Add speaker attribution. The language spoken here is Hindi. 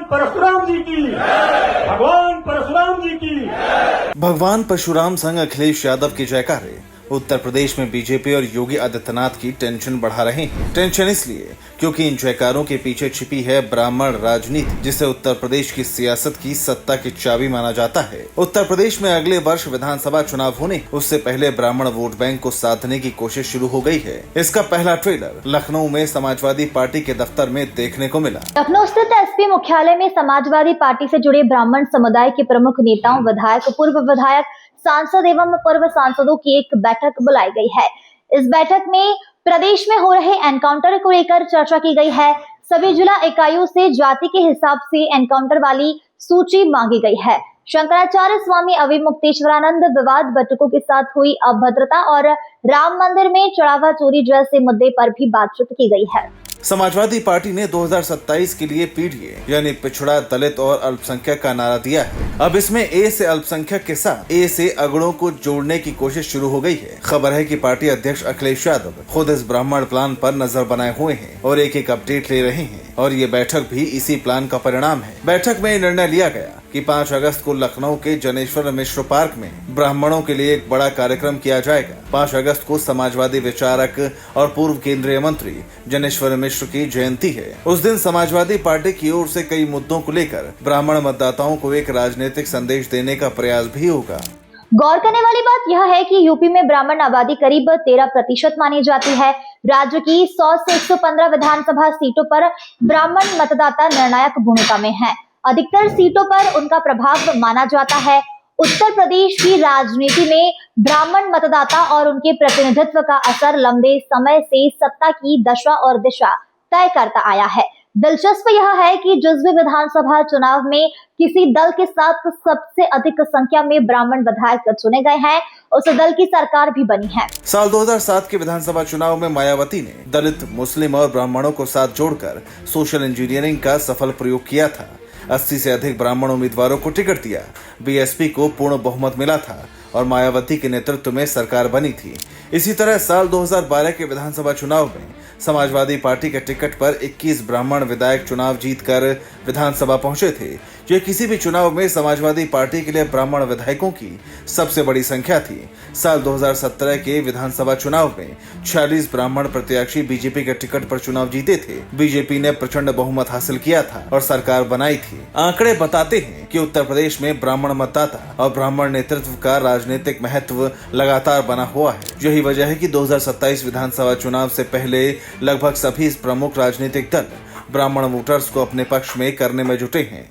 Speaker 1: परशुराम जी की, भगवान परशुराम जी की।
Speaker 2: भगवान परशुराम संघ अखिलेश यादव के जयकारे उत्तर प्रदेश में बीजेपी और योगी आदित्यनाथ की टेंशन बढ़ा रहे हैं। टेंशन इसलिए क्योंकि इन जयकारों के पीछे छिपी है ब्राह्मण राजनीति, जिसे उत्तर प्रदेश की सियासत की सत्ता की चाबी माना जाता है। उत्तर प्रदेश में अगले वर्ष विधानसभा चुनाव होने उससे पहले ब्राह्मण वोट बैंक को साधने की कोशिश शुरू हो गई है। इसका पहला ट्रेलर लखनऊ में समाजवादी पार्टी के दफ्तर में देखने को मिला।
Speaker 3: लखनऊ स्थित एसपी मुख्यालय में समाजवादी पार्टी से जुड़े ब्राह्मण समुदाय के प्रमुख नेताओं, विधायक, पूर्व विधायक, सांसद एवं पूर्व सांसदों की एक बैठक बुलाई गई है। इस बैठक में प्रदेश में हो रहे एनकाउंटर को लेकर चर्चा की गई है। सभी जिला इकाइयों से जाति के हिसाब से एनकाउंटर वाली सूची मांगी गई है। शंकराचार्य स्वामी अविमुक्तेश्वरानंद विवाद, बटुकों के साथ हुई अभद्रता और राम मंदिर में चढ़ावा चोरी जैसे मुद्दे पर भी बातचीत की गई है।
Speaker 2: समाजवादी पार्टी ने 2027 के लिए पीडीए यानी पिछड़ा, दलित और अल्पसंख्यक का नारा दिया है। अब इसमें ए से अल्पसंख्यक के साथ ए से अगड़ों को जोड़ने की कोशिश शुरू हो गई है। खबर है कि पार्टी अध्यक्ष अखिलेश यादव खुद इस ब्राह्मण प्लान पर नजर बनाए हुए हैं और एक एक अपडेट ले रहे हैं और ये बैठक भी इसी प्लान का परिणाम है। बैठक में निर्णय लिया गया कि 5 अगस्त को लखनऊ के जनेश्वर मिश्र पार्क में ब्राह्मणों के लिए एक बड़ा कार्यक्रम किया जाएगा। 5 अगस्त को समाजवादी विचारक और पूर्व केंद्रीय मंत्री जनेश्वर मिश्र की जयंती है। उस दिन समाजवादी पार्टी की ओर से कई मुद्दों को लेकर ब्राह्मण मतदाताओं को एक राजनीतिक संदेश देने का प्रयास भी होगा।
Speaker 3: गौर करने वाली बात यह है कि यूपी में ब्राह्मण आबादी करीब 13% मानी जाती है। राज्य की 100 से 115 विधानसभा सीटों पर ब्राह्मण मतदाता निर्णायक भूमिका में हैं। अधिकतर सीटों पर उनका प्रभाव माना जाता है। उत्तर प्रदेश की राजनीति में ब्राह्मण मतदाता और उनके प्रतिनिधित्व का असर लंबे समय से सत्ता की दशा और दिशा तय करता आया है। दिलचस्प यह है कि जिस भी विधानसभा चुनाव में किसी दल के साथ सबसे अधिक संख्या में ब्राह्मण विधायक चुने गए हैं, उस दल की सरकार भी बनी है।
Speaker 2: साल 2007 के विधानसभा चुनाव में मायावती ने दलित, मुस्लिम और ब्राह्मणों को साथ जोड़कर सोशल इंजीनियरिंग का सफल प्रयोग किया था। 80 से अधिक ब्राह्मण उम्मीदवारों को टिकट दिया। बीएसपी को पूर्ण बहुमत मिला था और मायावती के नेतृत्व में सरकार बनी थी। इसी तरह साल 2012 के विधानसभा चुनाव में समाजवादी पार्टी के टिकट पर 21 ब्राह्मण विधायक चुनाव जीतकर विधानसभा पहुंचे थे। ये किसी भी चुनाव में समाजवादी पार्टी के लिए ब्राह्मण विधायकों की सबसे बड़ी संख्या थी। साल 2017 के विधानसभा चुनाव में 46 ब्राह्मण प्रत्याशी बीजेपी के टिकट पर चुनाव जीते थे। बीजेपी ने प्रचंड बहुमत हासिल किया था और सरकार बनाई थी। आंकड़े बताते हैं कि उत्तर प्रदेश में ब्राह्मण मतदाता और ब्राह्मण नेतृत्व का राजनीतिक महत्व लगातार बना हुआ है। यही वजह है कि 2027 विधानसभा चुनाव से पहले लगभग सभी प्रमुख राजनीतिक दल ब्राह्मण वोटर्स को अपने पक्ष में करने में जुटे हैं।